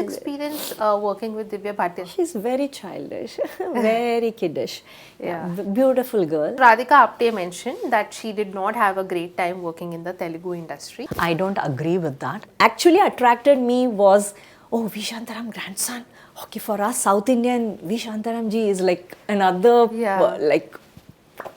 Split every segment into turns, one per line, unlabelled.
experience working with Divya Bharti?
She's very childish, very kiddish. Yeah. Beautiful girl.
Radhika Apte mentioned that she did not have a great time working in the Telugu industry.
I don't agree with that. Actually attracted me was, oh, V. Shantaram grandson. Okay, for us South Indian, V. Shantaram ji is like another,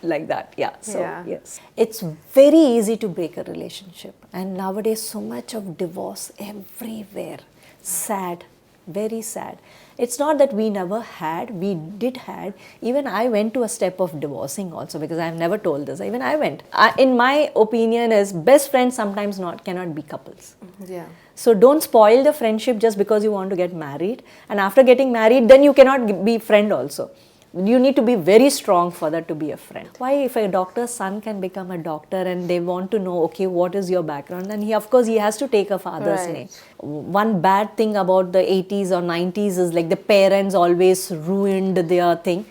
like that. Yeah, so yes. It's very easy to break a relationship. And nowadays so much of divorce everywhere. Sad, very sad. It's not that we never had, we did had. Even I went to a step of divorcing also, because I've never told this. Even I went. In my opinion, is best friends sometimes cannot be couples.
Yeah.
So don't spoil the friendship just because you want to get married. And after getting married, then you cannot be friend also. You need to be very strong for that to be a friend. Why, if a doctor's son can become a doctor and they want to know, okay, what is your background, then of course he has to take a father's name. One bad thing about the 80s or 90s is like the parents always ruined their thing.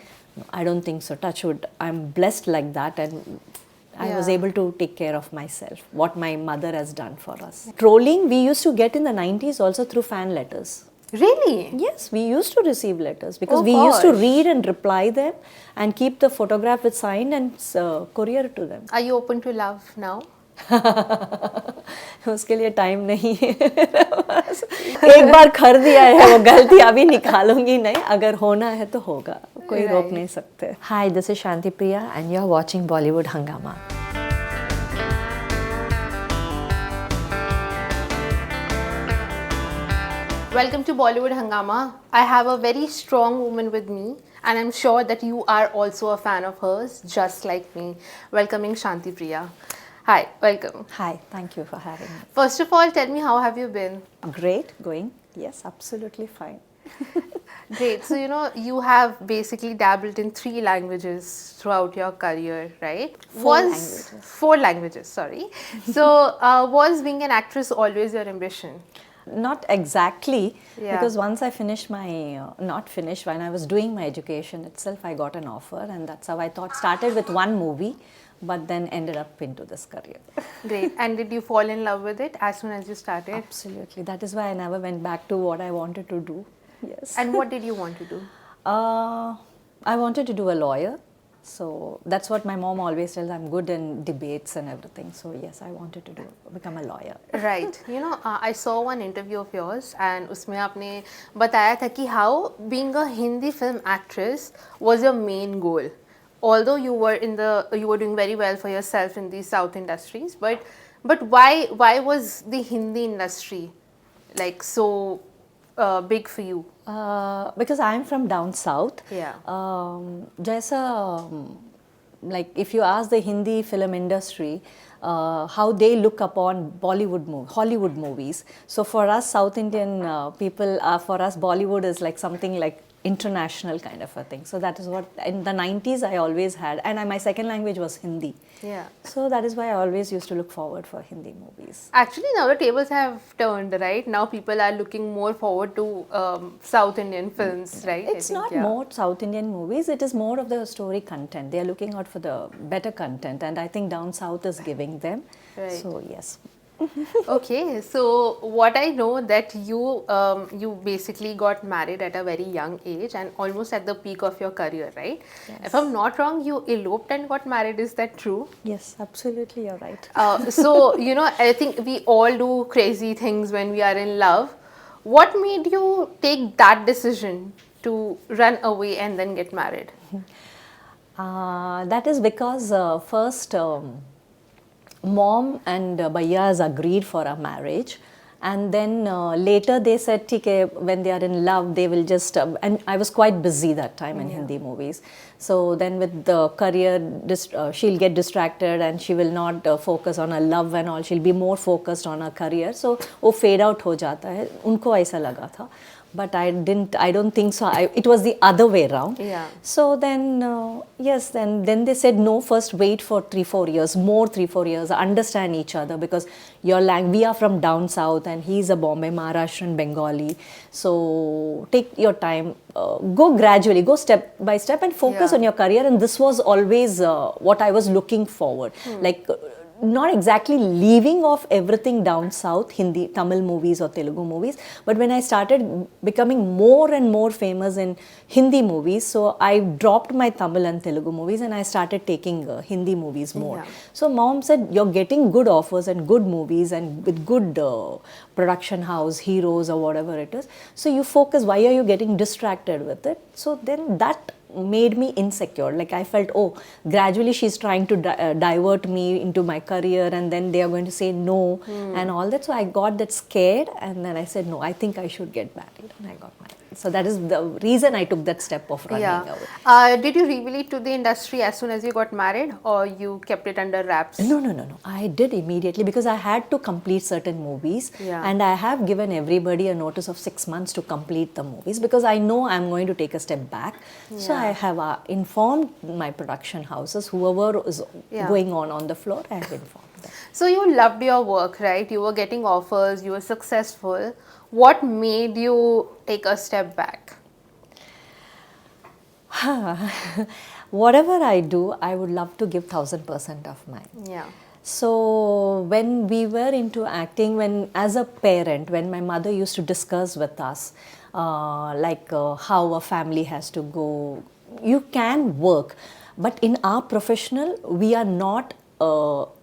I don't think so. Touch wood. I'm blessed like that, and I was able to take care of myself, what my mother has done for us. Trolling we used to get in the 90s also through fan letters.
Really?
Yes, we used to receive letters because we used to read and reply them and keep the photograph with sign and courier to them.
Are you open to love now?
उसके लिए time नहीं है एक बार कर दिया है वो गलती अभी निकालूंगी नहीं अगर होना है तो होगा कोई रोक नहीं सकते. Hi, this is Shanthi Priya and you're watching Bollywood Hungama.
Welcome to Bollywood Hungama. I have a very strong woman with me, and I'm sure that you are also a fan of hers, just like me. Welcoming Shanthi Priya. Hi, welcome.
Hi, thank you for having me.
First of all, tell me, how have you been?
Great, going. Yes, absolutely fine.
Great. So, you have basically dabbled in 3 languages throughout your career, right? 4 languages, sorry. So, was being an actress always your ambition?
Not exactly, because once I finished my, when I was doing my education itself, I got an offer, and that's how I thought. Started with one movie, but then ended up into this career.
Great. And did you fall in love with it as soon as you started?
Absolutely. That is why I never went back to what I wanted to do. Yes.
And what did you want to do?
I wanted to do a lawyer. So that's what my mom always tells. I'm good in debates and everything. So yes, I wanted to become a lawyer.
Right. I saw one interview of yours, and उसमें आपने बताया था कि how being a Hindi film actress was your main goal. Although you were doing very well for yourself in the South industries, but why was the Hindi industry like so big for you?
Because I'm from down south.
Yeah.
Like if you ask the Hindi film industry, how they look upon Hollywood movies. So for us South Indian people, for us Bollywood is like something like international kind of a thing. So that is what in the 90s I always had, and my second language was Hindi.
Yeah.
So that is why I always used to look forward for Hindi movies.
Actually, now the tables have turned, right? Now people are looking more forward to South Indian films, right?
It's not more South Indian movies, it is more of the story content. They are looking out for the better content, and I think down south is giving them.
Right.
So yes.
Okay, so what I know that you basically got married at a very young age and almost at the peak of your career, right?
Yes.
If I'm not wrong, you eloped and got married. Is that true?
Yes, absolutely, you're right.
So I think we all do crazy things when we are in love. What made you take that decision to run away and then get married?
That is because first mom and Bhaiyas agreed for a marriage, and then later they said when they are in love they will just and I was quite busy that time in Hindi movies. So then with the career she'll get distracted and she will not focus on her love and all, she'll be more focused on her career, so वो fade out हो जाता है, उनको ऐसा लगा था. But I don't think so. It was the other way around.
Yeah.
So then, yes, then they said, no, first wait for 3-4 years, 3-4 years, understand each other, because we are from down south and he's a Bombay, Maharashtrian, Bengali. So take your time, go gradually, go step by step and focus on your career. And this was always what I was looking forward. Like, not exactly leaving off everything down south, Hindi, Tamil movies or Telugu movies, but when I started becoming more and more famous in Hindi movies, so I dropped my Tamil and Telugu movies and I started taking Hindi movies more.
Yeah.
So mom said, you're getting good offers and good movies and with good production house, heroes or whatever it is. So you focus, why are you getting distracted with it? So then that made me insecure. Like I felt, oh, gradually she's trying to divert me into my career and then they are going to say no and all that. So I got that scared and then I said, no, I think I should get married, and I got married. So that is the reason I took that step of running away.
Did you reveal it to the industry as soon as you got married, or you kept it under wraps?
No. I did immediately because I had to complete certain movies, and I have given everybody a notice of 6 months to complete the movies because I know I'm going to take a step back. So I have informed my production houses, whoever is going on the floor, I have informed them.
So you loved your work, right? You were getting offers, you were successful. What made you take a step back?
Whatever I do, I would love to give 1000% of mine.
Yeah.
So when we were into acting, when as a parent, when my mother used to discuss with us, how a family has to go, you can work, but in our professional, we are not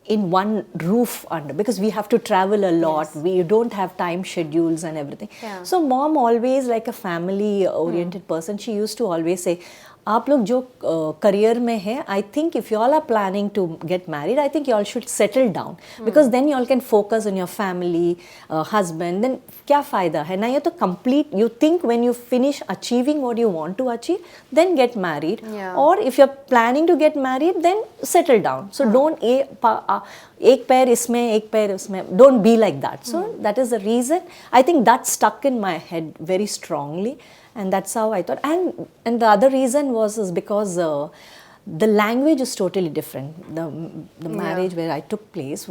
in one roof under, because we have to travel a lot. We don't have time schedules and everything. So mom always, like a family oriented person, she used to always say, आप लोग जो career में है, I think if you all are planning to get married, I think you all should settle down, because then you all can focus on your family, husband. Then क्या फ़ायदा है ना, ये तो complete, you think when you finish achieving what you want to achieve, then get married, और if you are planning to get married, then settle down. So don't एक पैर इसमें एक पैर उसमें, don't be like that. So that is the reason. I think that stuck in my head very strongly, and that's how I thought. And the other reason was is because the language is totally different. The marriage where I took place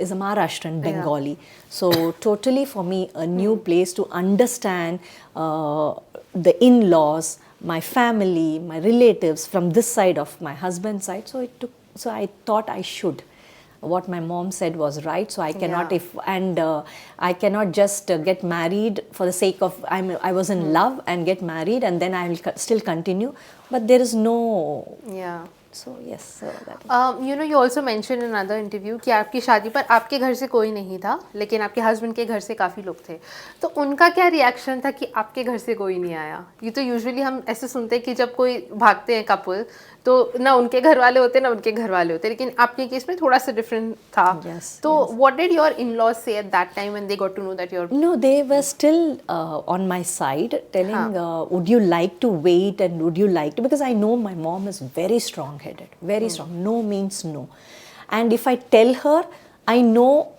is a Maharashtrian Bengali, so totally for me a new place to understand the in-laws, my family, my relatives from this side of my husband's side. So I thought I should. What my mom said was right, so I cannot I cannot just get married for the sake of I was in love and get married and then I will still continue, but there is no. So yes, so that
you know, you also mentioned in another interview कि आपकी शादी पर आपके घर से कोई नहीं था, लेकिन आपके हस्बैंड के घर से काफ़ी लोग थे. तो उनका क्या रिएक्शन था कि आपके घर से कोई नहीं आया? ये तो यूजुअली हम ऐसे सुनते हैं कि जब कोई भागते हैं कपल, तो ना उनके घर वाले होते ना उनके घर वाले होते, लेकिन आपके केस में थोड़ा सा डिफरेंट था. तो what did your in-laws say at that time when they got to know that you're...
No, they were still on my side, telling, would you like to wait and would you like to, because I know my mom is very strong-headed, very strong. No means no. And if I tell her, I know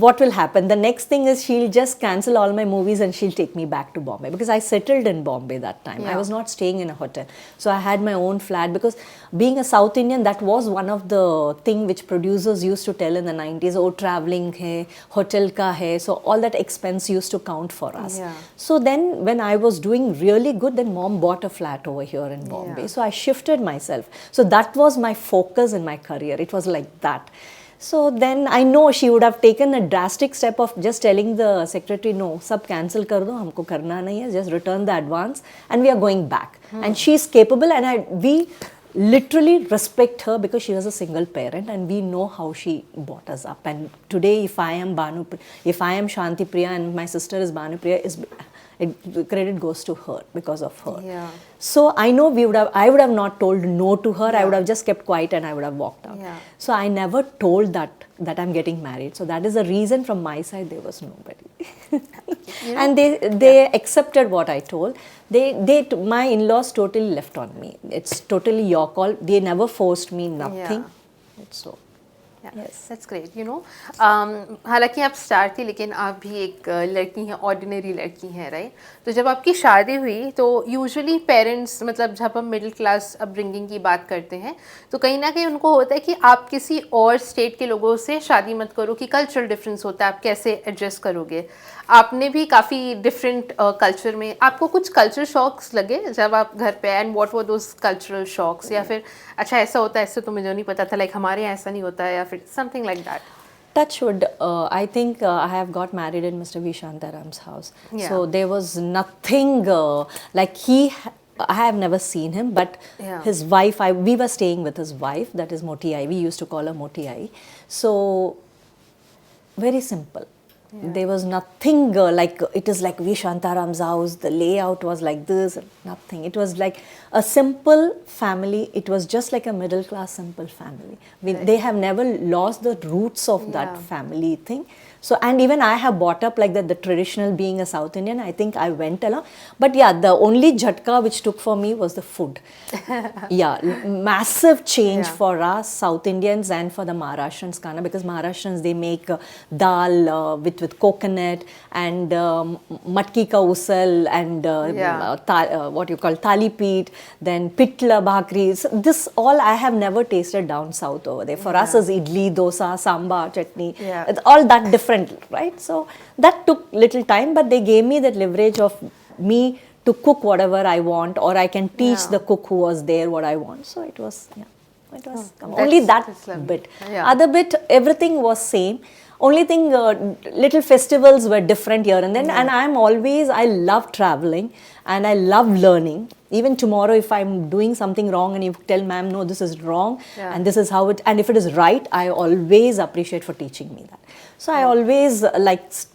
what will happen. The next thing is she'll just cancel all my movies and she'll take me back to Bombay, because I settled in Bombay that time. I was not staying in a hotel. So I had my own flat, because being a South Indian, that was one of the thing which producers used to tell in the 90s, oh, traveling hai, hotel ka hai. So all that expense used to count for us. So then when I was doing really good, then mom bought a flat over here in Bombay. So I shifted myself. So that was my focus in my career. It was like that. So then I know she would have taken a drastic step of just telling the secretary, no, sab cancel kar do, humko karna nahi hai, just return the advance and we are going back. And she's capable, and we literally respect her because she was a single parent and we know how she brought us up. And today if I am Shanthi Priya and my sister is Banu Priya, the credit goes to her because of her. So I know I would have not told no to her. I would have just kept quiet and I would have walked out. So I never told that I'm getting married. So that is the reason from my side there was nobody. And they accepted what I told. My in-laws totally left on me. It's totally your call. They never forced me, nothing. So
yes, that's great. You know, हालांकि आप star थी, लेकिन आप भी एक लड़की हैं, ordinary लड़की हैं, राइट? तो जब आपकी शादी हुई तो यूजुअली पेरेंट्स, मतलब जब हम मिडिल क्लास अपब्रिंगिंग की बात करते हैं, तो कहीं ना कहीं उनको होता है कि आप किसी और स्टेट के लोगों से शादी मत करो, कि कल्चरल डिफरेंस होता है, आप कैसे एडजस्ट करोगे. आपने भी काफ़ी डिफरेंट कल्चर में, आपको कुछ कल्चर शॉक्स लगे जब आप घर पे, and what were those cultural shocks, या फिर अच्छा ऐसा होता है, ऐसे तो मुझे नहीं पता था, लाइक हमारे यहाँ ऐसा नहीं होता है, या फिर something like that?
Touchwood, I think I have got married in Mr. V. Shantaram's house.
Yeah.
So there was nothing like I have never seen him, but
Yeah.
his wife, we were staying with his wife, that is Moti Ai. We used to call her Moti Ai. So very simple. There was nothing like, it is like V. Shantaram's house, the layout was like this, nothing. It was like a simple family. It was just like a middle class simple family. They have never lost the roots of that family thing. So, and even I have brought up like that, the traditional, being a South Indian, I think I went along. But yeah, the only jhatka which took for me was the food. Yeah, massive change for us South Indians and for the Maharashtrians, Kana, because Maharashtrians, they make dal with coconut and matki ka usal and what you call thali peet, then pitla bhakri. So this all I have never tasted down south over there. For us is idli, dosa, sambar, chutney, it's all that different, right? So that took little time, but they gave me that leverage of me to cook whatever I want, or I can teach the cook who was there what I want. So it was, it was only that bit. Other bit, everything was same. Only thing, little festivals were different here and then. And I love traveling and I love learning. Even tomorrow, if I'm doing something wrong and you tell ma'am, no, this is wrong and this is how it, and if it is right, I always appreciate for teaching me that. So I always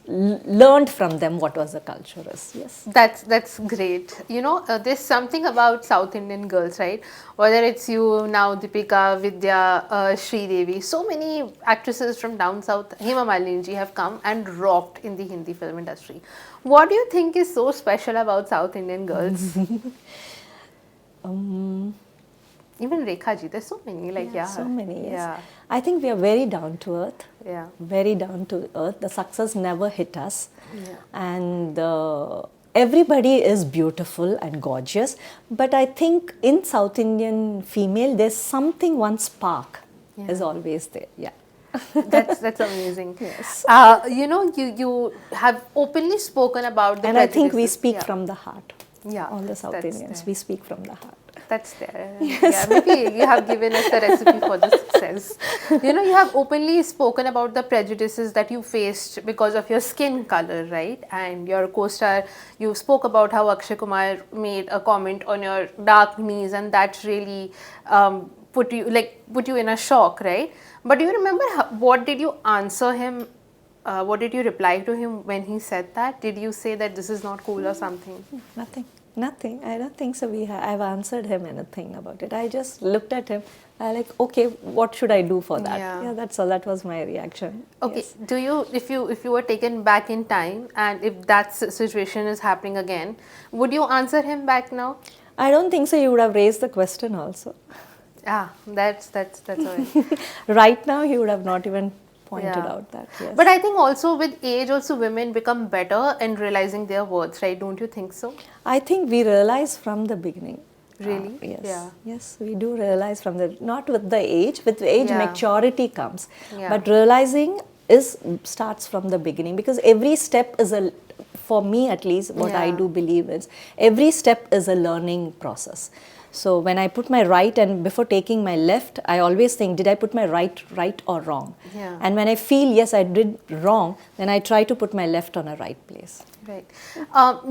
learned from them what was the culture is. Yes.
That's great. You know, there's something about South Indian girls, right? Whether it's you now, Deepika, Vidya, Sridevi, so many actresses from down south, Hema Malini ji, have come and rocked in the Hindi film industry. What do you think is so special about South Indian girls? Even Rekha ji, there's so many,
so many, yes.
Yeah.
I think we are very down to earth.
Yeah.
Very down to earth. The success never hit us. And everybody is beautiful and gorgeous. But I think in South Indian female, there's something, one spark is always there. Yeah.
That's amazing.
Yes.
You know, you have openly spoken about the
and I think we
prejudices.
speak from the heart.
Yeah,
all the South Indians, we speak from the heart.
That's there. Yeah, maybe you have given us the recipe for the success. You know, you have openly spoken about the prejudices that you faced because of your skin color, right? And your co-star, you spoke about how Akshay Kumar made a comment on your dark knees, and that really put you in a shock, right? But do you remember what did you answer him? What did you reply to him when he said that? Did you say that this is not cool or something?
Nothing. I don't think so. I've answered him anything about it. I just looked at him. I like, okay, what should I do for that? Yeah, that's all. That was my reaction.
Okay.
Yes.
Do you, if you were taken back in time, and if that situation is happening again, would you answer him back now?
I don't think so. You would have raised the question also.
That's all right.
Right now, he would have not even pointed out that. Yes.
But I think also with age, also women become better in realizing their worth, right? Don't you think so?
I think we realize from the beginning.
Really?
Yes.
Yeah.
Yes, we do realize from not with the age. With age, maturity comes.
Yeah.
But realizing starts from the beginning, because every step is for me at least, what I do believe is, every step is a learning process. So when I put my right, and before taking my left, I always think, did I put my right or wrong?
Yeah.
And when I feel, yes, I did wrong, then I try to put my left on a right place.
Right.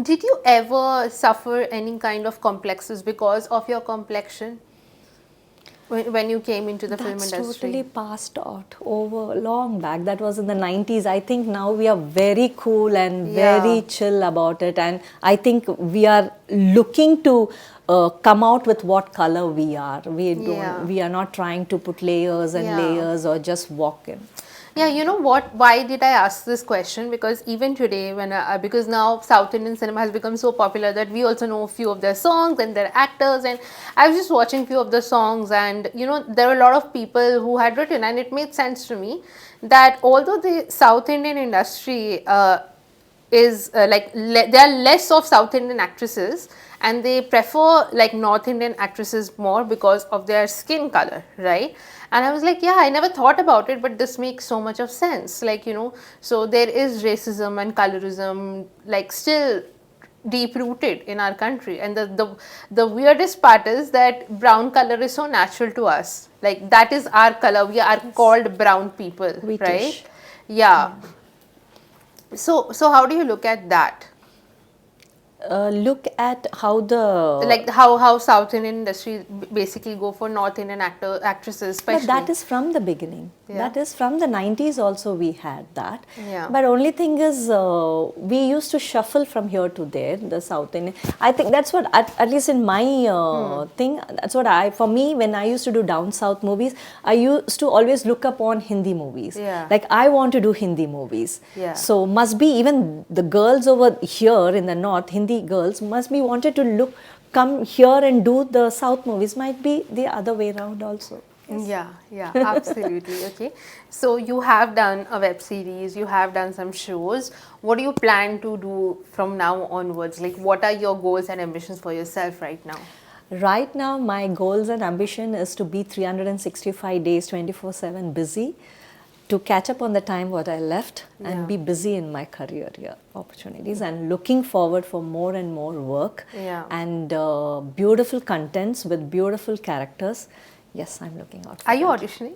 Did you ever suffer any kind of complexes because of your complexion when you came into the film industry?
That's totally passed out over long back. That was in the 90s. I think now we are very cool and very chill about it. And I think we are looking to come out with what color we are. We are not trying to put layers and layers or just walk in.
Yeah, you know what? Why did I ask this question? Because even today, because now South Indian cinema has become so popular that we also know a few of their songs and their actors. And I was just watching a few of the songs, and you know, there were a lot of people who had written, and it made sense to me that although the South Indian industry is there are less of South Indian actresses, and they prefer like North Indian actresses more because of their skin color, right? And I was like, yeah, I never thought about it, but this makes so much of sense. Like, you know, so there is racism and colorism, like, still deep rooted in our country. And the weirdest part is that brown color is so natural to us. Like, that is our color. We are called brown people,
Wheatish.
right? Yeah. So how do you look at that?
Look at how the
Like how South Indian industry basically go for North Indian actresses, especially.
But that is from the beginning.
Yeah.
That is from the 90s also we had that.
Yeah.
But only thing is we used to shuffle from here to there, the South Indian. I think that's what, at least in my thing, that's what for me, when I used to do down South movies, I used to always look up on Hindi movies.
Yeah.
Like I want to do Hindi movies.
Yeah.
So must be even the girls over here in the North, Hindi girls must be wanted to come here and do the South movies. Might be the other way around also.
Yeah, absolutely. Okay. So you have done a web series, you have done some shows. What do you plan to do from now onwards? Like, what are your goals and ambitions for yourself right now?
Right now, my goals and ambition is to be 365 days, 24/7 busy, to catch up on the time what I left and be busy in my career opportunities, and looking forward for more and more work and beautiful contents with beautiful characters. Yes, I'm looking out for
Are you
that.
auditioning?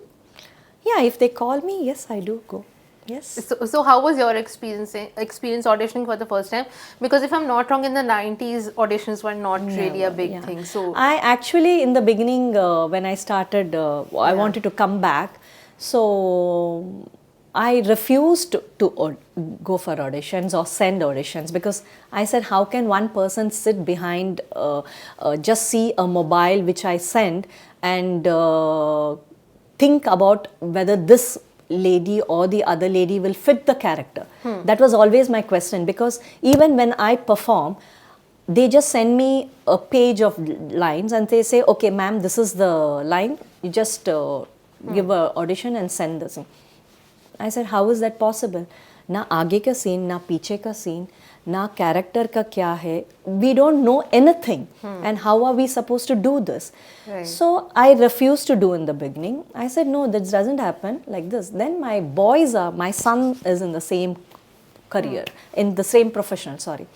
Yeah, if they call me, yes, I do go. Yes.
So how was your experience auditioning for the first time? Because if I'm not wrong, in the 90s, auditions were not really a big thing. So
I actually, in the beginning, when I started, I wanted to come back. So I refused to go for auditions or send auditions, because I said, how can one person sit behind, just see a mobile which I send and think about whether this lady or the other lady will fit the character. That was always my question, because even when I perform, they just send me a page of lines and they say, okay ma'am, this is the line, you just give a audition and send this. I said, how is that possible? Na aage ka scene, na piche ka scene, na character ka kya hai, we don't know anything. And how are we supposed to do this?
Right.
So I refused to do in the beginning. I said, no, this doesn't happen like this. Then my son is in the same career, in the same profession, sorry.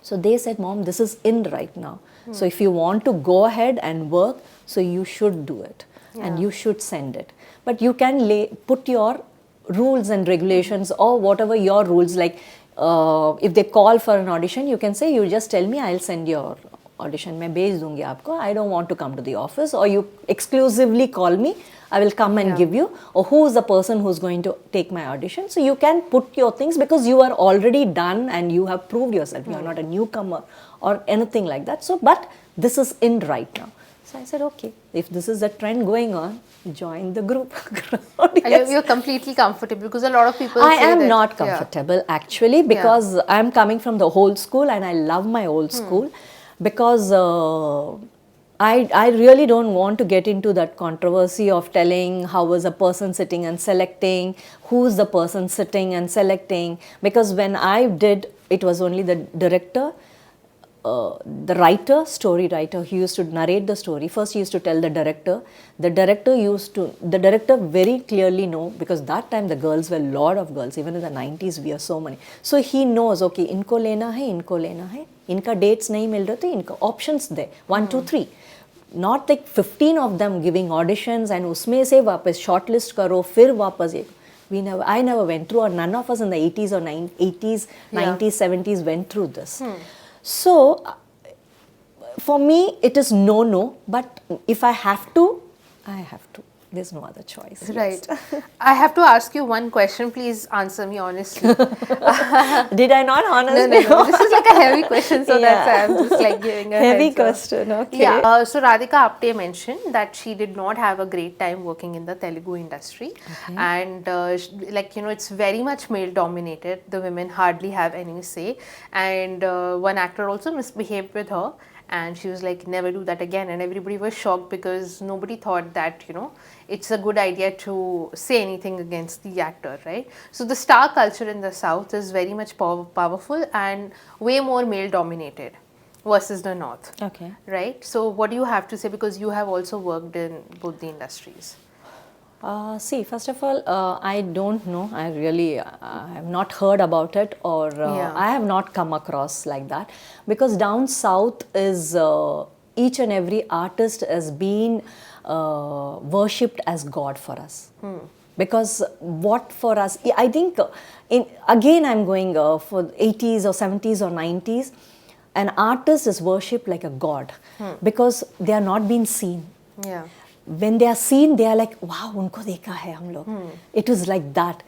So they said, mom, this is in right now. So if you want to go ahead and work, so you should do it and you should send it. But you can put your rules and regulations or whatever your rules, like if they call for an audition, you can say, you just tell me, I'll send your audition, मैं भेज दूंगी आपको, I don't want to come to the office, or you exclusively call me, I will come and give you, or who is the person who's going to take my audition. So you can put your things, because you are already done and you have proved yourself, you are not a newcomer or anything like that. So, but this is in right now. So I said, okay, if this is the trend going on, join the group.
You're completely comfortable, because a lot of people
I
say
am
that,
not comfortable actually, because I'm coming from the old school and I love my old school, because I really don't want to get into that controversy of telling how is a person sitting and selecting, who's the person sitting and selecting, because when I did, it was only the director, the writer, story writer, he used to narrate the story. First he used to tell the director. The director very clearly know, because that time the girls were a lot of girls, even in the 90s we are so many. So he knows, okay, इनको लेना है, इनका dates नहीं मिल रहे तो इनका options they, 1, 2, 3. Not like 15 of them giving auditions and उसमें से वापस shortlist करो, फिर वापस ये. I never went through, or none of us in the 80s or 80s, 90s, 70s went through this. So, for me, it is no, but if I have to, I have to. There's no other choice.
Right. I have to ask you one question. Please answer me honestly.
Did I not honestly?
No. This is like a heavy question, so that's why I'm just like giving a
heavy
heads up.
question. Okay.
Yeah. So Radhika Apte mentioned that she did not have a great time working in the Telugu industry, and it's very much male dominated. The women hardly have any say, and one actor also misbehaved with her. and she was like, never do that again. And everybody was shocked because nobody thought that, it's a good idea to say anything against the actor, right? So the star culture in the South is very much powerful and way more male dominated versus the North.
Okay.
Right? So what do you have to say, because you have also worked in both the industries?
See, first of all, I don't know. I really have not heard about it, or
Yeah.
I have not come across like that, because down south is each and every artist has been worshipped as God for us. Because what for us, I think, again I'm going for 80s or 70s or 90s, an artist is worshipped like a god because they are not being seen.
Yeah.
When they are seen, they are like, wow, unko dekha hai hum log. It was like that.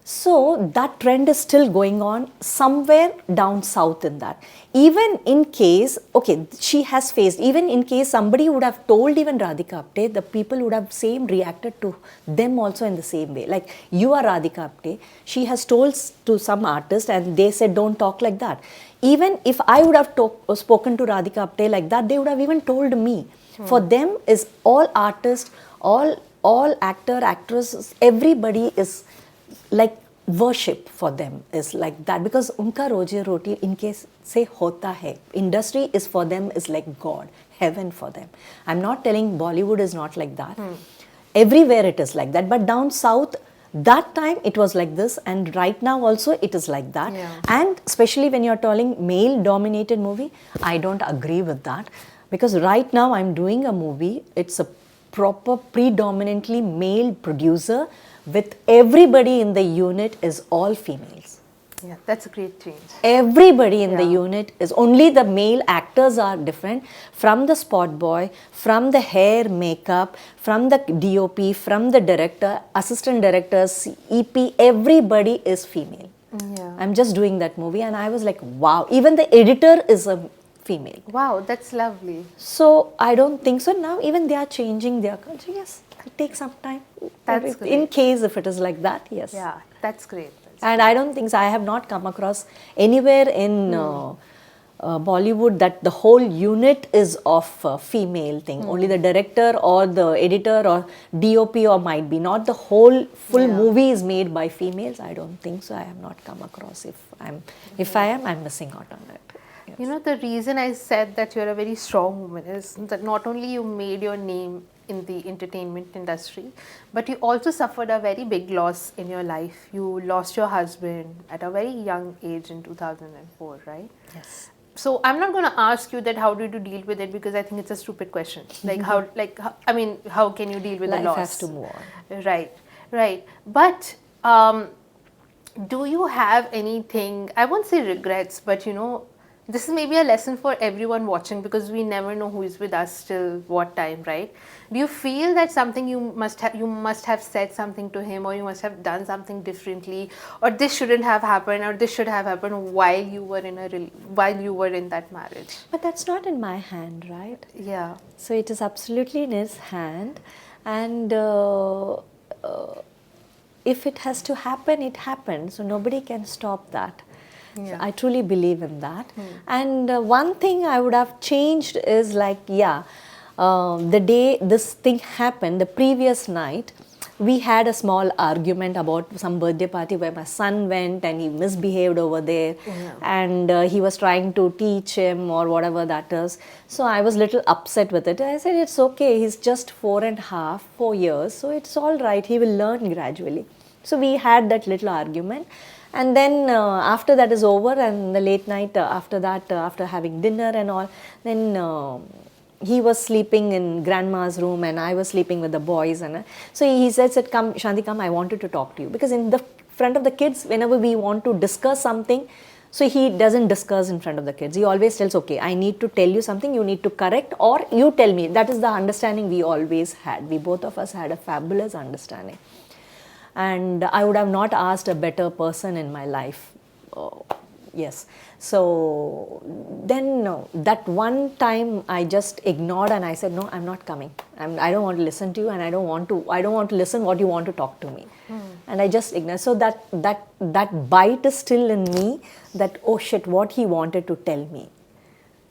So that trend is still going on somewhere down south in that. Even in case, okay, she has faced, even in case somebody would have told even Radhika Apte, the people would have same reacted to them also in the same way. Like, you are Radhika Apte, she has told to some artist and they said, don't talk like that. Even if I would have spoken to Radhika Apte like that, they would have even told me. For them is all artists, all actor, actresses, everybody is like worship for them is like that, because unka roji roti in case se hota hai. Industry is for them is like God, heaven for them. I'm not telling Bollywood is not like that. Everywhere it is like that, but down south, that time it was like this, and right now also it is like that.
Yeah.
And especially when you're telling male dominated movie, I don't agree with that, because right now I'm doing a movie, it's a proper predominantly male producer with everybody in the unit is all females.
Yeah, that's a great change.
Everybody in the
Yeah.
unit is, only the male actors are different, from the spot boy, from the hair makeup, from the DOP, from the director, assistant directors, EP, everybody is female.
Yeah.
I'm just doing that movie and I was like, wow, even the editor is a female.
Wow, that's lovely.
So I don't think so. Now even they are changing their culture. Yes, it'll take some time.
That's
In
great.
case if it is like that, yes.
Yeah, that's great.
And I don't think so. I have not come across anywhere in Bollywood that the whole unit is of female thing. Only the director or the editor or DOP or might be. Not the whole full
Yeah.
movie is made by females. I don't think so. I have not come across. If I am, I'm missing out on it. Yes.
You know, the reason I said that you're a very strong woman is that not only you made your name in the entertainment industry, but you also suffered a very big loss in your life. You lost your husband at a very young age in 2004, right?
Yes.
So I'm not going to ask you that how did you deal with it, because I think it's a stupid question. Like how can you deal with the
Life
loss?
has to move on.
Right. But do you have anything, I won't say regrets, but this is maybe a lesson for everyone watching, because we never know who is with us till what time, right? Do you feel that something you must have said something to him, or you must have done something differently, or this shouldn't have happened, or this should have happened while you were in that marriage?
But that's not in my hand, right?
Yeah.
So it is absolutely in his hand, and if it has to happen, it happens. So nobody can stop that.
Yeah.
So I truly believe in that. And one thing I would have changed is like, the day this thing happened, the previous night, we had a small argument about some birthday party where my son went and he misbehaved over there.
Yeah.
And he was trying to teach him or whatever that is. So I was little upset with it. I said, it's okay, he's just 4 years, so it's all right, he will learn gradually. So we had that little argument. And then after that is over, and the late night after that, after having dinner and all, then he was sleeping in grandma's room and I was sleeping with the boys. And so he said, come, Shanthi, come, I wanted to talk to you. Because in the front of the kids, whenever we want to discuss something, so he doesn't discuss in front of the kids. He always tells, okay, I need to tell you something, you need to correct, or you tell me. That is the understanding we always had. We both of us had a fabulous understanding. And I would have not asked a better person in my life. Yes. So then that one time I just ignored and I said, no, I'm not coming. I don't want to listen to you, and I don't want to listen what you want to talk to me. And I just ignored. So that bite is still in me, that, oh shit, what he wanted to tell me.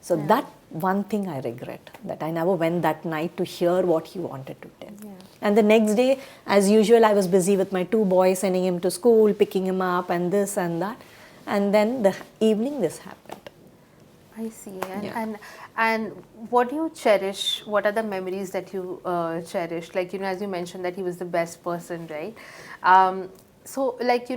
So that one thing I regret, that I never went that night to hear what he wanted to tell. And the next day, as usual, I was busy with my 2 boys, sending him to school, picking him up, and this and that. And then the evening, this happened.
I see. And what do you cherish? What are the memories that you cherish? Like, as you mentioned that he was the best person, right? So, like,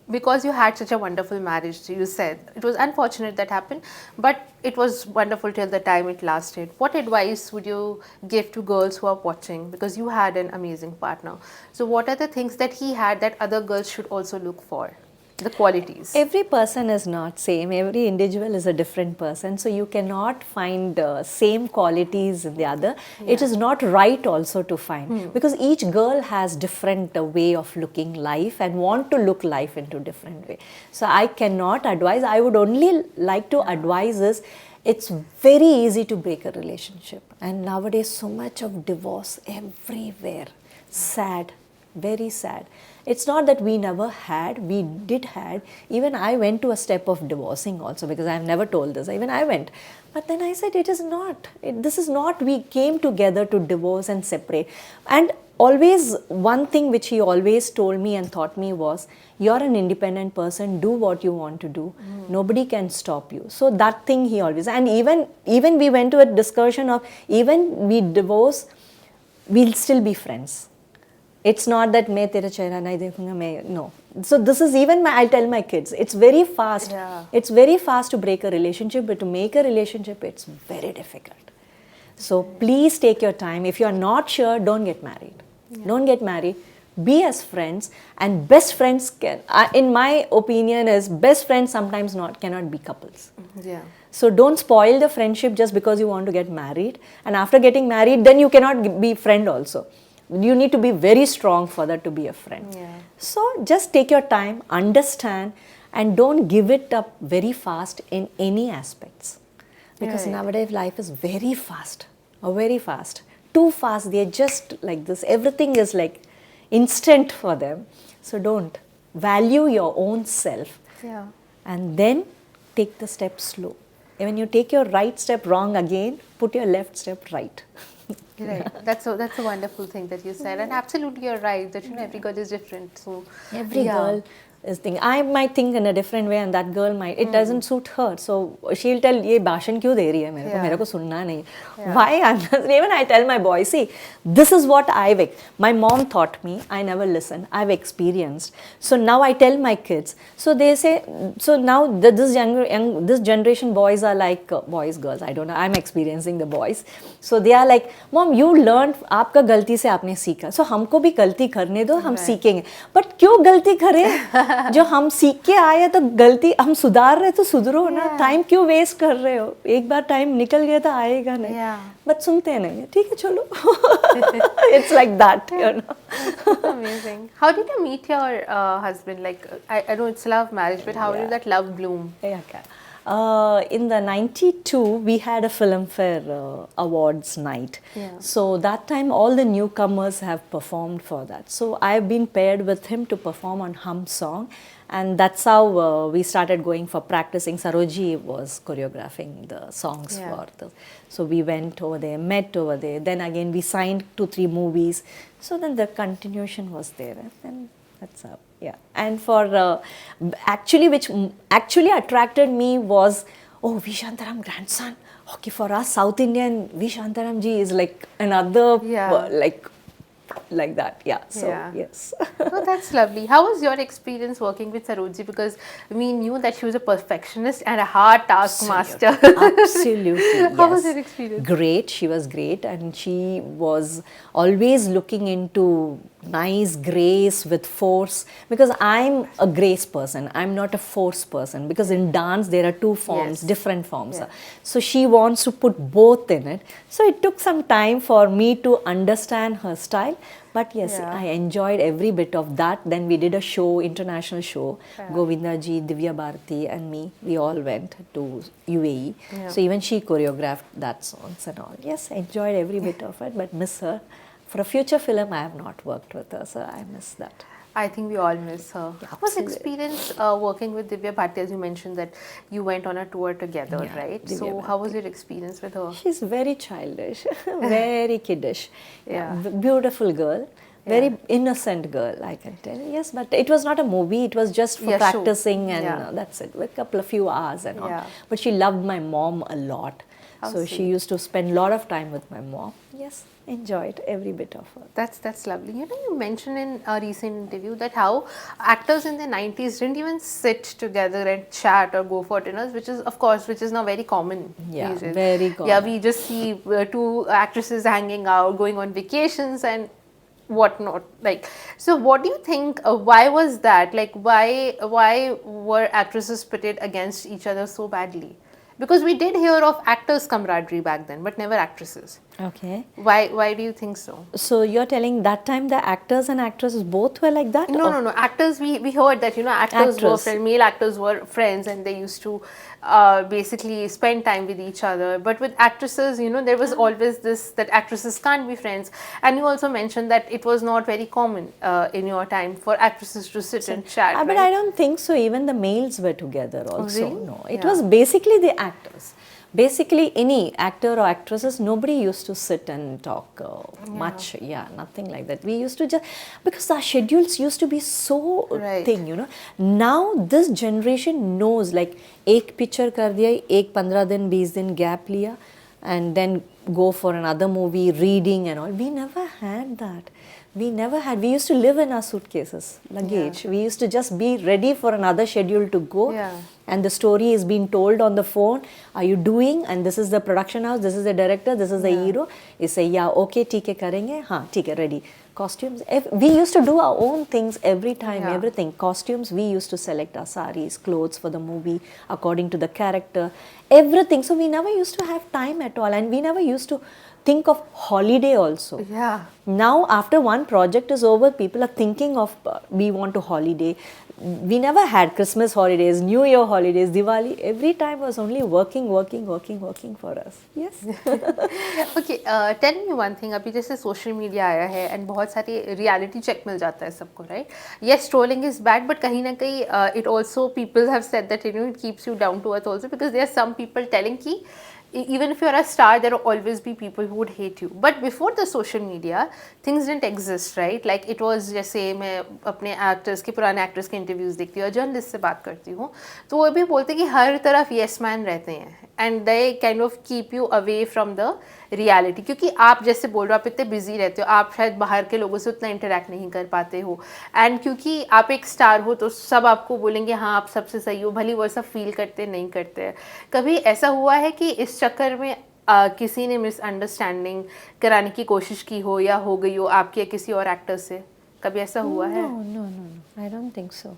because you had such a wonderful marriage, you said it was unfortunate that happened, but it was wonderful till the time it lasted. What advice would you give to girls who are watching? Because you had an amazing partner. So, what are the things that he had that other girls should also look for? The qualities.
Every person is not same. Every individual is a different person. So you cannot find same qualities in the other. It is not right also to find, because each girl has different way of looking life and want to look life into different way. So I cannot advise. I would only like to advise is, it's very easy to break a relationship. And nowadays so much of divorce everywhere. Sad. Very sad. It's not that we never had, we did had. Even I went to a step of divorcing also, because I've never told this. Even I went. But then I said, it is not. This is not, we came together to divorce and separate. And always, one thing which he always told me and taught me was, you're an independent person, do what you want to do. Nobody can stop you. So that thing he always, and even we went to a discussion of, even we divorce, we'll still be friends. It's not that मैं तेरा चेहरा नहीं देखूंगा मैं, no. So this is even I tell my kids, it's very fast. It's very fast to break a relationship, but to make a relationship, it's very difficult. So please take your time. If you are not sure, don't get married. Don't get married. Be as friends, and best friends can, in my opinion, is best friends sometimes cannot be couples. So don't spoil the friendship just because you want to get married, and after getting married, then you cannot be friend also. You need to be very strong for that to be a friend. So just take your time, understand, and don't give it up very fast in any aspects. Because nowadays life is very fast, very fast. Too fast, they're just like this. Everything is like instant for them. So don't. Value your own self. And then take the step slow. And when you take your right step wrong again, put your left step right.
Right. That's a wonderful thing that you said, and absolutely you're right that every girl is different. So
every girl is thinking. I might think in a different way, and that girl might. It doesn't suit her, so she'll tell, "ये भाषण क्यों दे रही है मेरे को सुनना नहीं." Why? Even I tell my boys, see, this is what my mom taught me. I never listened. I've experienced. So now I tell my kids. So they say. So now this generation boys are like boys, girls. I don't know. I'm experiencing the boys. So they are like, Mom, you learned. आपका गलती से आपने सीखा. So हमको भी गलती करने दो. हम सीखेंगे. But क्यों गलती करें? जो हम सीख के आए तो गलती हम सुधार रहे तो सुधरो ना. टाइम क्यों वेस्ट कर रहे हो? एक बार टाइम निकल गया तो आएगा नहीं. बट सुनते नहीं. ठीक है चलो. It's like that, you know.
Amazing. How did you meet your husband? Like, I know it's love marriage, but how did that love bloom?
In the 92, we had a Filmfare Awards night. So that time all the newcomers have performed for that. So I've been paired with him to perform on Hum song, and that's how we started going for practicing. Saroji was choreographing the songs for this. So we went over there, met over there. Then again we signed 2-3 movies. So then the continuation was there, and that's how. And for actually, which actually attracted me was, oh, V. Shantaram grandson. Okay, for us South Indian, V. Shantaram ji is like another, like that. So yes.
Oh, that's lovely. How was your experience working with Saroji? Because we knew that she was a perfectionist and a hard taskmaster.
Absolutely.
How was your experience?
Great. She was great, and she was always looking into nice grace with force, because I'm a grace person, I'm not a force person, because in dance there are 2 forms, different forms. So she wants to put both in it. So it took some time for me to understand her style, but yes, I enjoyed every bit of that. Then we did a show, international show. Govinda ji, Divya Bharti and me, we all went to UAE. So even she choreographed that songs and all. Yes, enjoyed every bit of it, but miss her. For a future film, I have not worked with her, so I miss that.
I think we all miss her. How was
Absolutely.
experience working with Divya Bharti? As you mentioned that you went on a tour together,
Yeah,
right?
Divya
So how was
Bharti.
your experience with her?
She's very childish, very kiddish.
Yeah.
Beautiful girl, very
Yeah.
innocent girl, I can tell. Yes, but it was not a movie. It was just for
Yeah, show.
practicing, and
Yeah.
that's it. A couple of few hours and all.
Yeah.
But she loved my mom a lot,
How
so she
sweet.
used to spend a lot of time with my mom. Yes, enjoyed every bit of her.
That's lovely. You know, you mentioned in a recent interview that how actors in the 90s didn't even sit together and chat or go for dinners, which is, of course, which is now very common
Yeah,
these days.
very
Yeah,
common.
we just see two actresses hanging out, going on vacations and whatnot. Like, so what do you think? Why was that? Like, why were actresses pitted against each other so badly? Because we did hear of actors' camaraderie back then, but never actresses.
Okay.
Why do you think so?
So you're telling that time the actors and actresses both were like that?
No,
or-
no, no. Actors, we heard that, you know, actors were
Actress.
friends, male actors were friends and they used to basically spend time with each other. But with actresses, you know, there was always this that actresses can't be friends. And you also mentioned that it was not very common in your time for actresses to sit and chat.
But
right?
I don't think so. Even the males were together also.
really?
No, it
Yeah.
was basically the actors. Basically, any actor or actresses, nobody used to sit and talk much. Yeah, nothing like that. We used to just, because our schedules used to be so
Right.
thing, you know. Now, this generation knows, like, एक picture कर दिया, एक 15 दिन, 20 दिन gap लिया, and then go for another movie, reading and all. We never had that. We never had. We used to live in our suitcases, luggage. We used to just be ready for another schedule to go.
Yeah.
And the story is being told on the phone. Are you doing? And this is the production house. This is the director. This is the hero. You say, yeah, okay, ठीक है करेंगे. हाँ, ठीक है, ready. Costumes. We used to do our own things every time,
Yeah.
everything. Costumes, we used to select our saris, clothes for the movie according to the character, everything. So we never used to have time at all, and we never used to think of holiday also.
Yeah.
Now, after one project is over, people are thinking of we want to holiday. We never had Christmas holidays, New Year holidays, Diwali. Every time was only working for us. Yes.
Okay tell me one thing. अभी जैसे social media आया है and बहुत सारी reality check मिल जाता है सबको, right? Yes, trolling is bad, but कहीं ना कहीं it also people have said that, you know, it keeps you down to earth also, because there are some people telling कि even if you're a star, there will always be people who would hate you. But before the social media, things didn't exist, right? Like it was, जैसे मैं अपने actors के, पुराने actors के interviews देखती हूँ, journalist से बात करती हूँ, तो वो भी बोलते हैं कि हर तरफ येस मैन रहते हैं and they kind of keep you away from the reality. क्योंकि आप जैसे बोल रहे हो, आप इतने बिजी रहते हो, आप शायद बाहर के लोगों से उतना इंटरेक्ट नहीं कर पाते हो, एंड क्योंकि आप एक स्टार हो तो सब आपको बोलेंगे हाँ आप सबसे सही हो, भले वो ऐसा फील करते नहीं करते. कभी ऐसा हुआ है कि इस चक्कर में किसी ने मिसअंडरस्टैंडिंग कराने की कोशिश की हो या हो गई हो आपके या किसी और एक्टर से? कभी ऐसा हुआ है?
No. I don't think so.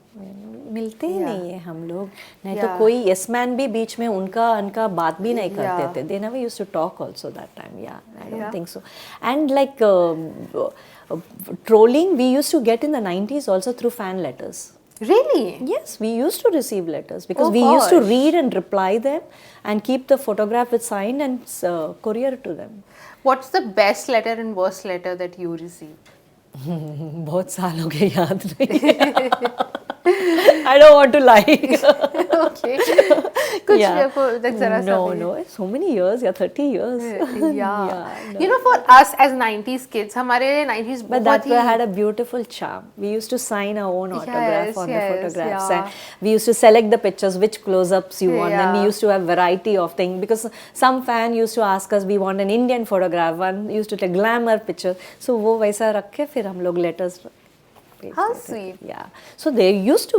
मिलते ही नहीं है हम लोग. नहीं तो
Yeah.
कोई yes man भी बीच में उनका बात भी नहीं करते
Yeah.
थे. They never used to talk also that time. Yeah, I don't
Yeah.
think so. And like trolling, we used to get in the 90s also through fan letters.
Really?
Yes, we used to receive letters because
Oh,
we used to
gosh.
read and reply them and keep the photograph with signed and courier to them.
What's the best letter and worst letter that you received?
बहुत साल हो गए, याद नहीं. I don't want to lie.
Okay. कुछ
Yeah.
भी like जरा सा
No,
भी.
no, so many years, yeah, 30 years.
Yeah.
no.
You know, for us as 90s kids, हमारे लिए 90s
But
बहुत
that
he
had a beautiful charm. We used to sign our own autograph
Yes,
on the
yes,
photographs,
yeah.
and we used to select the pictures, which close-ups you want. Then we
Yeah.
used to have variety of things because some fan used to ask us, we want an Indian photograph. One used to take glamour pictures. So वो वैसा रख के फिर हम लोग letters.
How sweet.
Yeah. So we used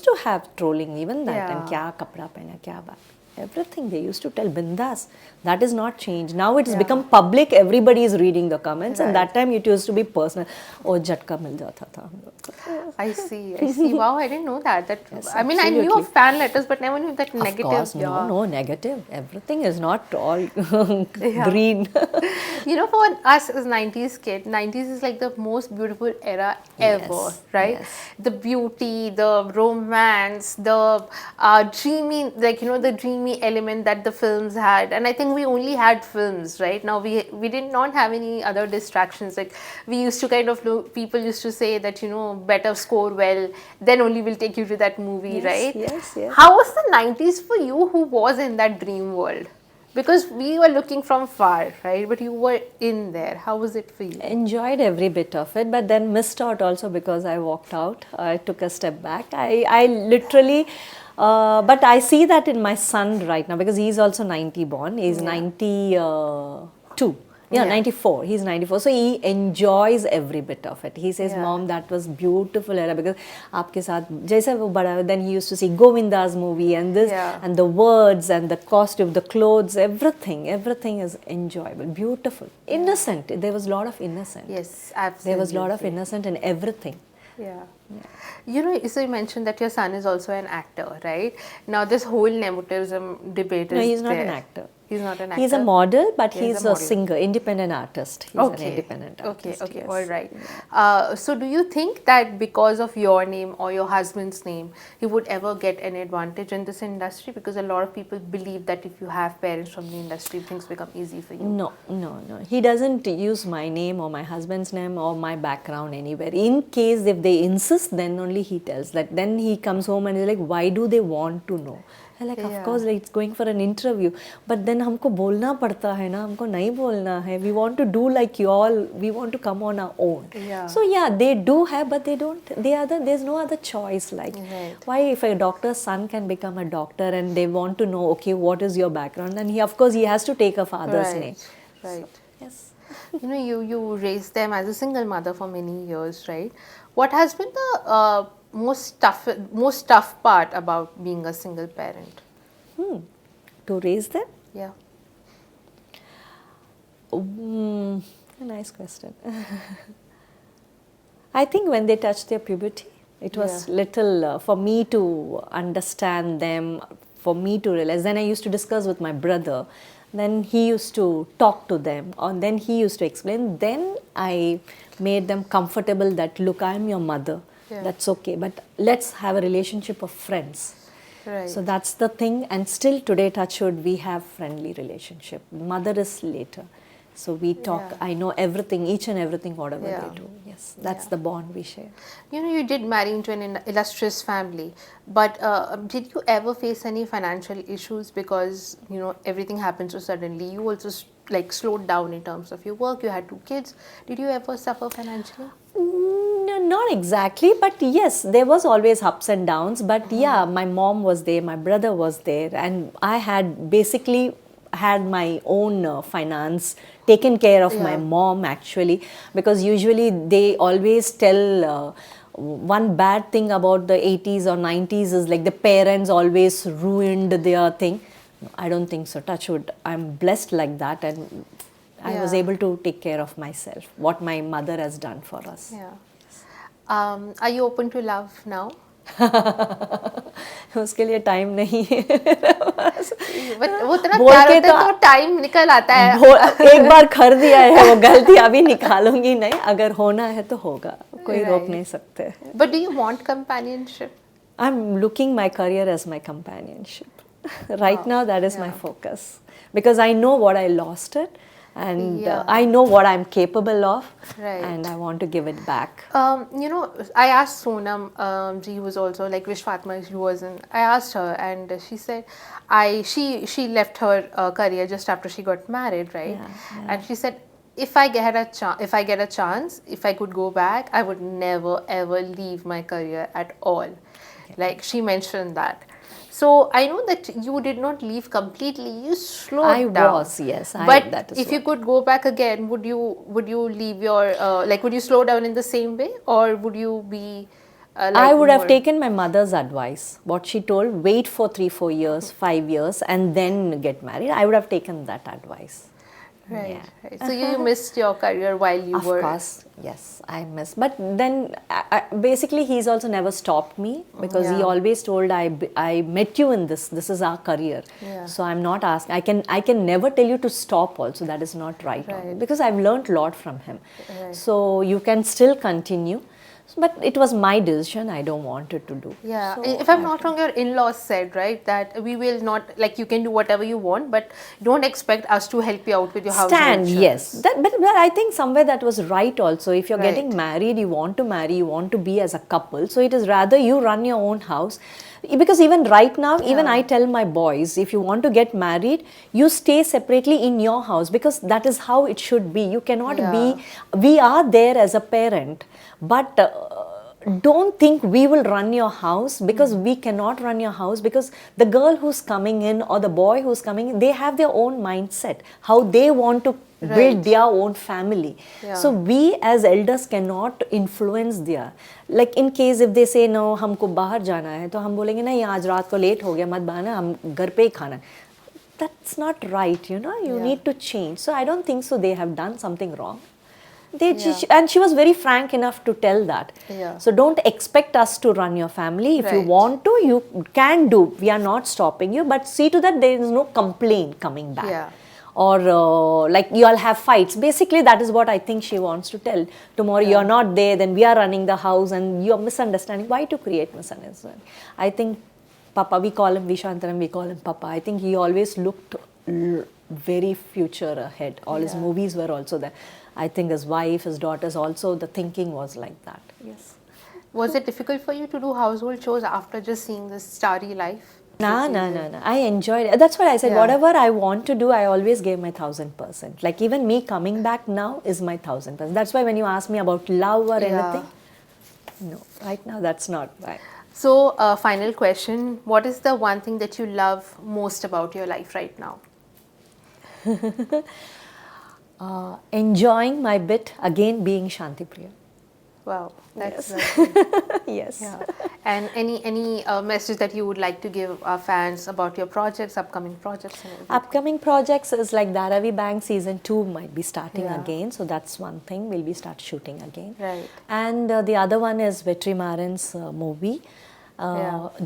to have trolling even that time.
Yeah.
क्या कपड़ा पहना, क्या बात. Everything they used to tell bindas. That is not changed. Now it has
Yeah.
become public. Everybody is reading the comments, and
Right.
that time it used to be personal. Oh, झटका मिल जाता था हम लोग को.
I see. Wow, I didn't know that.
Yes,
I mean, I knew
absolutely.
of fan letters, but never knew that
Of
negative.
course,
Yeah.
no negative. Everything is not all
Yeah.
green.
You know, for us as 90s kid, 90s is like the most beautiful era ever,
Yes,
right?
yes.
The beauty, the romance, the dreamy, like, you know, the dreamy dreamy element that the films had, and I think we only had films. Right now, we did not have any other distractions. Like we used to kind of know, people used to say that better score well, then only we'll take you to that movie,
Yes,
right?
yes, yes.
How was the 90s for you? Who was in that dream world? Because we were looking from far, right? But you were in there. How was it for you?
Enjoyed every bit of it, but then missed out also because I walked out. I took a step back. I literally, but I see that in my son right now because he's also 90 born. He's 92. Yeah, 94. He's 94. So he enjoys every bit of it. He says, Mom, that was beautiful era because आपके साथ जैसे वो बड़ा, then he used to see Govinda's movie and this and the words and the costume, the clothes, everything is enjoyable, beautiful, innocent. There was a lot of innocent.
Yes, absolutely.
There was a lot of innocent in everything.
Yeah. So you mentioned that your son is also an actor, right? Now this whole nepotism debate is
No, he's not
there.
an actor.
He's not an actor?
He's a model, but
He's
he's
a
a
model.
singer, independent artist. He's an independent artist.
Okay,
yes.
all right. So do you think that because of your name or your husband's name, he would ever get an advantage in this industry? Because a lot of people believe that if you have parents from the industry, things become easy for you.
No. He doesn't use my name or my husband's name or my background anywhere. In case if they insist, then only he tells that. Then he comes home and he's like, why do they want to know? I'm like, of course, like, it's going for an interview. But then हमको बोलना पड़ता है ना, हमको नहीं बोलना है. We want to do like you all. We want to come on our own.
Yeah.
So yeah, they do have, but they don't. There's no other choice. Like, why if a doctor's son can become a doctor and they want to know, okay, what is your background? And he, of course, he has to take a father's name.
Right.
So, yes.
You raised them as a single mother for many years, right? What has been the most tough part about being a single parent?
To raise them?
Yeah.
A nice question. I think when they touched their puberty, it was little for me to understand them, for me to realize. Then I used to discuss with my brother. Then he used to talk to them, or then he used to explain. Then I made them comfortable that, look, I'm your mother.
Yeah.
That's okay, but let's have a relationship of friends.
Right.
So that's the thing, and still today, touch wood, we have friendly relationship. Mother is later, so we talk.
Yeah.
I know everything, each and everything, whatever
Yeah.
they do. Yes, that's the bond we share.
You did marry into an illustrious family, but did you ever face any financial issues because everything happened so suddenly? You also slowed down in terms of your work. You had 2 kids. Did you ever suffer financially?
No, not exactly, but yes, there was always ups and downs. But yeah, my mom was there, my brother was there, and I had basically had my own finance, taken care of my mom actually, because usually they always tell one bad thing about the 80s or 90s is like the parents always ruined their thing. No, I don't think so. Touch wood, I'm blessed like that, and I was able to take care of myself, what my mother has done for us.
Yeah. Are you open to love now?
उसके लिए time नहीं है
But वो इतना
बोल
प्यार
के
होता है तो टाइम निकल आता है.
एक बार कर दिया है वो गलती अभी निकालूंगी नहीं अगर होना है तो होगा कोई रोक नहीं सकते.
But do you want companionship?
I'm looking my career as my companionship. Right now that is my focus because I know what I lost it and I know what I'm capable of and I want to give it back.
I asked Sonam, she was also like Wish Fatma, she wasn't. I asked her and she said she left her career just after she got married, right? And she said, if I get a chance, if I could go back, I would never ever leave my career at all. Like she mentioned that. So I know that you did not leave completely. You slowed down.
I was, yes.
But
that is
if you could go back again, would you leave your would you slow down in the same way, or would you be?
I would have taken my mother's advice. What she told: wait for 3-4 years, 5 years, and then get married. I would have taken that advice.
Right. So you missed your career while you were.
Of course, yes, I missed. But then, basically, he's also never stopped me because he always told, I met you in this. This is our career.
Yeah.
So I'm not asking. I can never tell you to stop. Also, that is not right. Because I've learned a lot from him.
Right.
So you can still continue. But it was my decision. I don't want it to do.
Yeah,
So
if I'm not wrong, your in-laws said, right, that we will not, like, you can do whatever you want, but don't expect us to help you out with your household
stand, yes.
chores.
But I think somewhere that was right also. If you're getting
Right.
married, you want to marry, you want to be as a couple. So it is rather you run your own house. Because even right now, even I tell my boys, if you want to get married, you stay separately in your house, because that is how it should be. You cannot
Yeah.
we are there as a parent, but don't think we will run your house, because we cannot run your house, because the girl who's coming in or the boy who's coming in, they have their own mindset, how they want to build
Right.
their own family.
Yeah.
So we as elders cannot influence their, like in case if they say no हमको बाहर जाना है, तो हम बोलेंगे नहीं आज रात को लेट हो गया मत बहाना, हम घर पे ही खाना है. That's not right, you know. You
Yeah.
need to change. So I don't think so they have done something wrong.
Yeah.
And she was very frank enough to tell that.
Yeah.
So don't expect us to run your family. If you
Right.
want to, you can do. We are not stopping you, but see to that there is no complaint coming back.
Yeah.
Or like you all have fights. Basically, that is what I think she wants to tell. Tomorrow you are not there, then we are running the house, and you are misunderstanding. Why to create misunderstanding? I think Papa, we call him Vishantaram, we call him Papa. I think he always looked very future ahead. All his
Yeah.
movies were also there. I think his wife, his daughters also, the thinking was like that. Yes.
Was it difficult for you to do household chores after just seeing this starry life?
No. I enjoyed it. That's what I said.
Yeah.
Whatever I want to do, I always gave my 1000%. Like even me coming back now is my 1000%. That's why when you ask me about love or
Yeah.
anything, no, right now that's not right.
So, final question. What is the one thing that you love most about your life right now?
Enjoying my bit again being Shanthi Priya.
Wow, that's
Yes.
yeah. And any message that you would like to give our fans about your projects, upcoming projects, and everything?
Upcoming projects is like Dharavi Bank season 2 might be starting
Yeah.
again, so that's one thing. We'll be start shooting again.
Right.
And the other one is Vetrimaran's movie.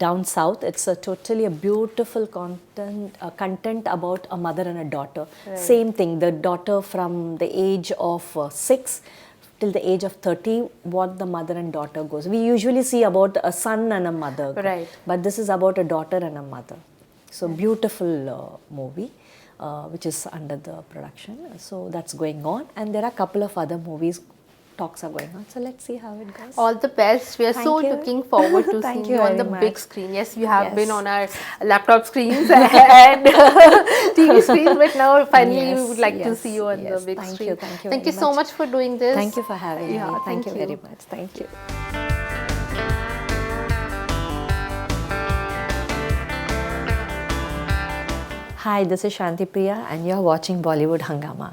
Down south, it's a totally a beautiful content about a mother and a daughter.
Right.
Same thing, the daughter from the age of 6 till the age of 30, what the mother and daughter goes. We usually see about a son and a mother,
Right.
but this is about a daughter and a mother. So beautiful movie, which is under the production. So that's going on, and there are a couple of other movies. Talks are going on, so let's see how it goes.
All the best. We are
Thank
so
you.
looking forward to
Thank
seeing
you
you on
very
the big
much.
screen. Yes, you have
Yes.
been on our laptop screens and TV screens, but now finally we
Yes,
would like to
yes,
see you on the
yes.
big
Thank
screen.
you, thank you
Thank
very
you so
much.
much for doing this.
Thank you for having
Yeah,
me. Thank you
you.
very much. Thank you. Hi, this is Shanthi Priya, and you're watching Bollywood Hungama.